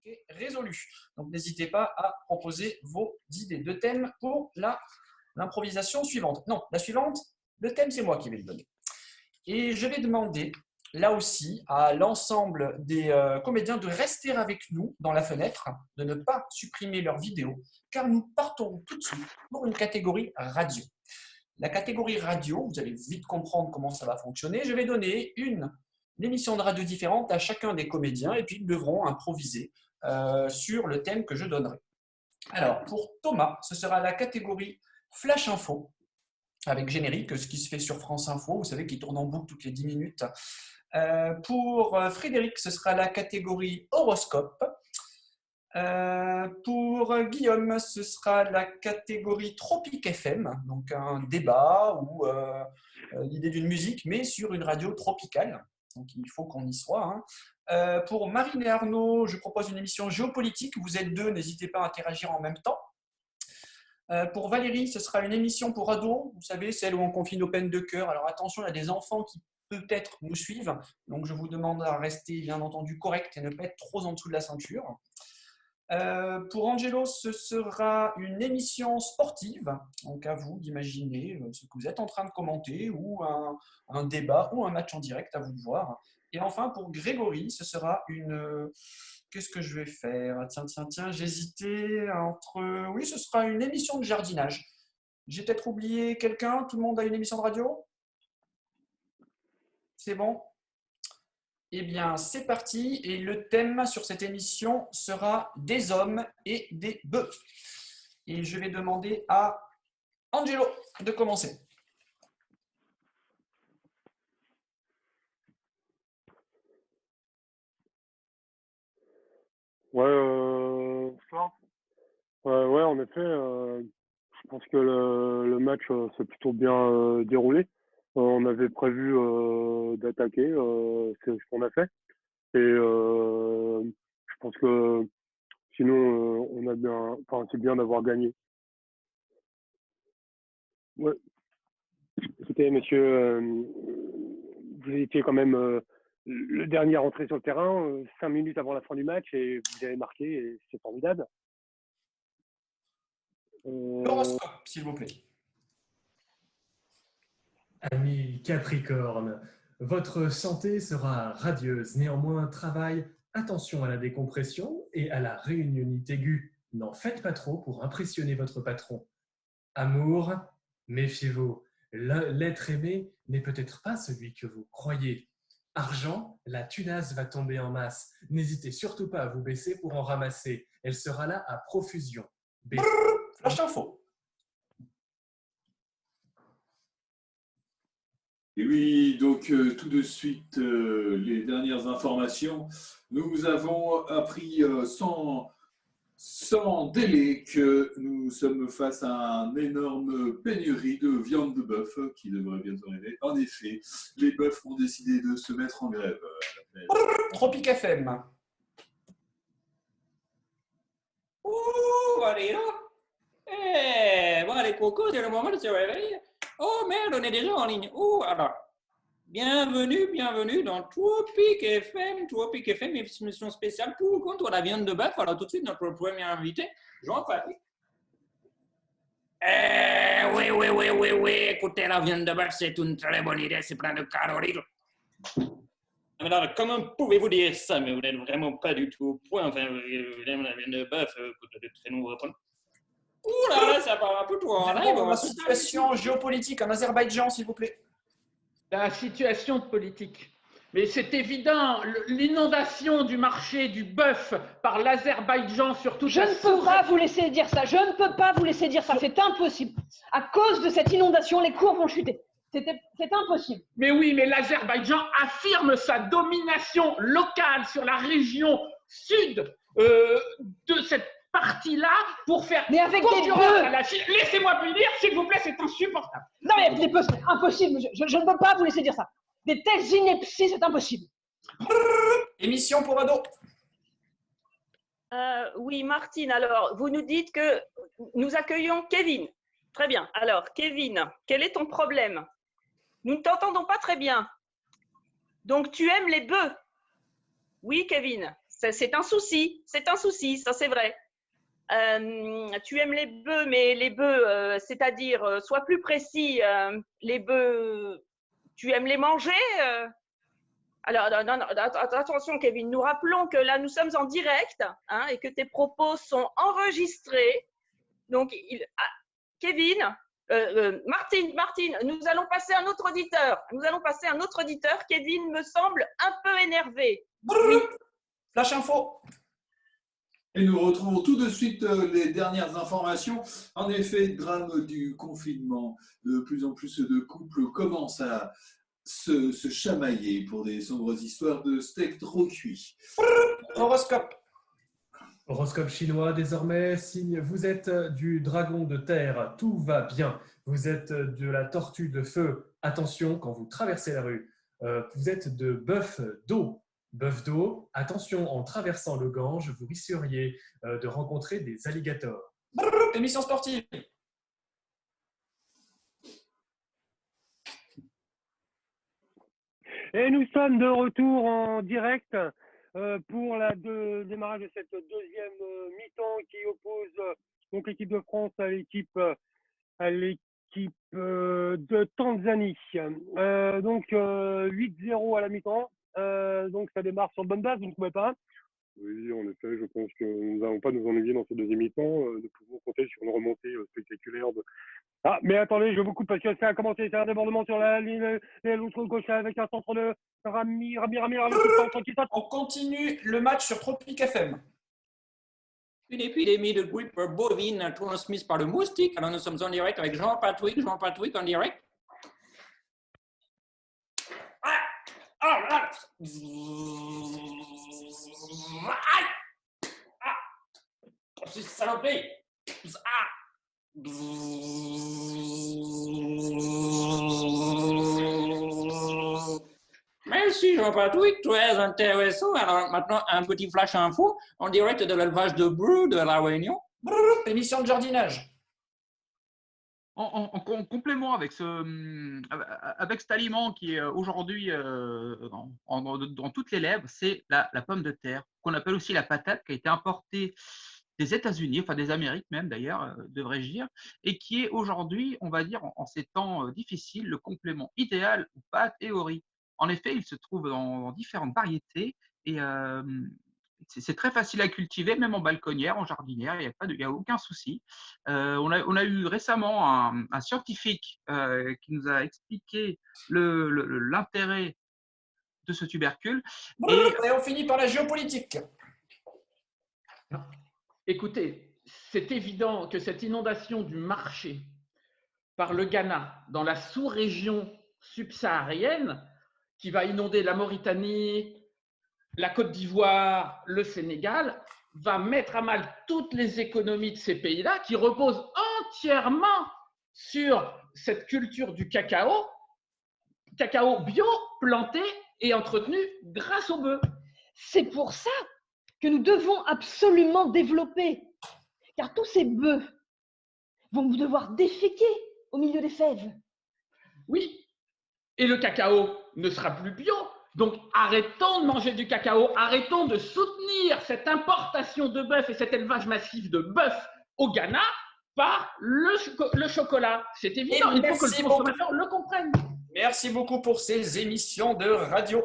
est résolu. Donc, n'hésitez pas à proposer vos idées de thèmes pour l'improvisation suivante. Non, la suivante, le thème, c'est moi qui vais le donner. Et je vais demander, là aussi, à l'ensemble des comédiens de rester avec nous dans la fenêtre, de ne pas supprimer leur vidéo, car nous partons tout de suite pour une catégorie radio. La catégorie radio, vous allez vite comprendre comment ça va fonctionner. Je vais donner une émission de radio différente à chacun des comédiens et puis ils devront improviser sur le thème que je donnerai. Alors, pour Thomas, ce sera la catégorie Flash Info, avec générique, ce qui se fait sur France Info, vous savez, qui tourne en boucle toutes les 10 minutes. Pour Frédéric, ce sera la catégorie horoscope. Pour Guillaume, ce sera la catégorie Tropique FM, donc un débat ou l'idée d'une musique, mais sur une radio tropicale. Donc il faut qu'on y soit. Pour Marine et Arnaud, je propose une émission géopolitique. Vous êtes deux, n'hésitez pas à interagir en même temps. Pour Valérie, ce sera une émission pour ados, vous savez, celle où on confie nos peines de cœur. Alors attention, il y a des enfants qui peut-être nous suivent, donc je vous demande à rester bien entendu correct et ne pas être trop en dessous de la ceinture. Pour Angelo, ce sera une émission sportive, donc à vous d'imaginer ce que vous êtes en train de commenter, ou un débat, ou un match en direct, à vous de voir. Et enfin, pour Grégory, ce sera une... Qu'est-ce que je vais faire? Tiens, j'hésitais entre... Oui, ce sera une émission de jardinage. J'ai peut-être oublié quelqu'un? Tout le monde a une émission de radio? C'est bon? Eh bien, c'est parti. Et le thème sur cette émission sera des hommes et des bœufs. Et je vais demander à Angelo de commencer. Ça. Ouais, en effet, je pense que le match s'est plutôt bien déroulé. On avait prévu d'attaquer, c'est ce qu'on a fait. Et je pense que sinon, on a bien, enfin, c'est bien d'avoir gagné. Ouais. Écoutez, monsieur, vous étiez quand même le dernier à rentrer sur le terrain, 5 minutes avant la fin du match, et vous avez marqué, et c'est formidable. L'horoscope, s'il vous plaît. Ami Capricorne, votre santé sera radieuse. Néanmoins, travail, attention à la décompression et à la réunionite aiguë. N'en faites pas trop pour impressionner votre patron. Amour, méfiez-vous. L'être aimé n'est peut-être pas celui que vous croyez. Argent, la tunasse va tomber en masse. N'hésitez surtout pas à vous baisser pour en ramasser. Elle sera là à profusion. Flash info. Et oui, donc tout de suite, les dernières informations. Nous avons appris sans délai que nous sommes face à une énorme pénurie de viande de bœuf qui devrait bientôt arriver. En effet, les bœufs ont décidé de se mettre en grève. Tropique FM. Allez là. Voilà les cocos, c'est le moment de se réveiller. Oh merde, on est déjà en ligne. Alors, bienvenue dans Tropique FM. Tropique FM, émission spéciale pour contre la viande de bœuf. Alors tout de suite, notre premier invité, Jean-Patrick. Oui. Écoutez, la viande de bœuf, c'est une très bonne idée. C'est plein de calories. Alors, comment pouvez-vous dire ça? Mais vous n'êtes vraiment pas du tout au point. Enfin, la viande de bœuf, de très nombreux points. Ouh là là, ça part un peu tout en live. La situation géopolitique en Azerbaïdjan, s'il vous plaît. La situation de politique. Mais c'est évident, l'inondation du marché du bœuf par l'Azerbaïdjan sur toute la Je ne peux pas vous laisser dire ça. Je ne peux pas vous laisser dire ça. C'est impossible. À cause de cette inondation, les cours vont chuter. C'est impossible. Mais oui, mais l'Azerbaïdjan affirme sa domination locale sur la région sud de cette partie-là pour faire concurrence à la Chine. Laissez-moi plus dire, s'il vous plaît, c'est insupportable. Non mais les bœufs, c'est impossible. Je ne peux pas vous laisser dire ça. Des telles inepties, c'est impossible. Émission pour ados. Oui, Martine, alors, vous nous dites que nous accueillons Kevin. Très bien. Alors, Kevin, quel est ton problème? Nous ne t'entendons pas très bien. Donc, tu aimes les bœufs? Oui, Kevin. C'est un souci, ça c'est vrai. Tu aimes les bœufs, mais les bœufs, c'est-à-dire, sois plus précis, les bœufs, tu aimes les manger Alors, non, attention Kevin, nous rappelons que là nous sommes en direct hein, et que tes propos sont enregistrés. Donc, Kevin, Martine, nous allons passer un autre auditeur. Kevin me semble un peu énervé. Oui. Flash info. Et nous retrouvons tout de suite les dernières informations. En effet, drame du confinement, de plus en plus de couples commencent à se chamailler pour des sombres histoires de steak trop cuit. Horoscope. Horoscope chinois désormais, signe, vous êtes du dragon de terre, tout va bien. Vous êtes de la tortue de feu, attention quand vous traversez la rue. Vous êtes de bœuf d'eau. Bœuf d'eau, attention en traversant le Gange, vous risqueriez de rencontrer des alligators. Émission sportive. Et nous sommes de retour en direct pour le démarrage de cette deuxième mi-temps qui oppose donc l'équipe de France à l'équipe de Tanzanie. Donc 8-0 à la mi-temps. Donc ça démarre sur bonne base, vous ne trouvez pas? Oui, en effet, je pense que nous n'allons pas nous ennuyer dans ce deuxième mi-temps. Nous pouvons compter sur une remontée spectaculaire. Ah, mais attendez, je vous coupe parce que ça a commencé, c'est un débordement sur la ligne, l'autre gauche avec un centre de Rami, On continue le match sur Tropic FM. Une épidémie de grippe bovine transmise par le moustique. Alors nous sommes en direct avec Jean-Patrick en direct. C'est saloperie. Merci Jean-Patrick, très intéressant. Alors maintenant, un petit flash info en direct de l'élevage de bœufs de la Réunion. Émission de jardinage. En complément avec cet aliment qui est aujourd'hui dans toutes les lèvres, c'est la pomme de terre, qu'on appelle aussi la patate, qui a été importée des États-Unis, enfin des Amériques même d'ailleurs, devrais-je dire, et qui est aujourd'hui, on va dire, en ces temps difficiles, le complément idéal aux pâtes et au riz. En effet, il se trouve dans différentes variétés et c'est très facile à cultiver, même en balconnière, en jardinière, il n'y a aucun souci. On a eu récemment un scientifique qui nous a expliqué l'intérêt de ce tubercule. Et on finit par la géopolitique. Écoutez, c'est évident que cette inondation du marché par le Ghana dans la sous-région subsaharienne, qui va inonder la Mauritanie, la Côte d'Ivoire, le Sénégal, va mettre à mal toutes les économies de ces pays-là qui reposent entièrement sur cette culture du cacao bio, planté et entretenu grâce aux bœufs. C'est pour ça que nous devons absolument développer, car tous ces bœufs vont devoir déféquer au milieu des fèves. Oui, et le cacao ne sera plus bio. Donc, arrêtons de manger du cacao, arrêtons de soutenir cette importation de bœuf et cet élevage massif de bœuf au Ghana par le chocolat. C'est évident, il faut que le consommateur le comprenne. Merci beaucoup pour ces émissions de radio.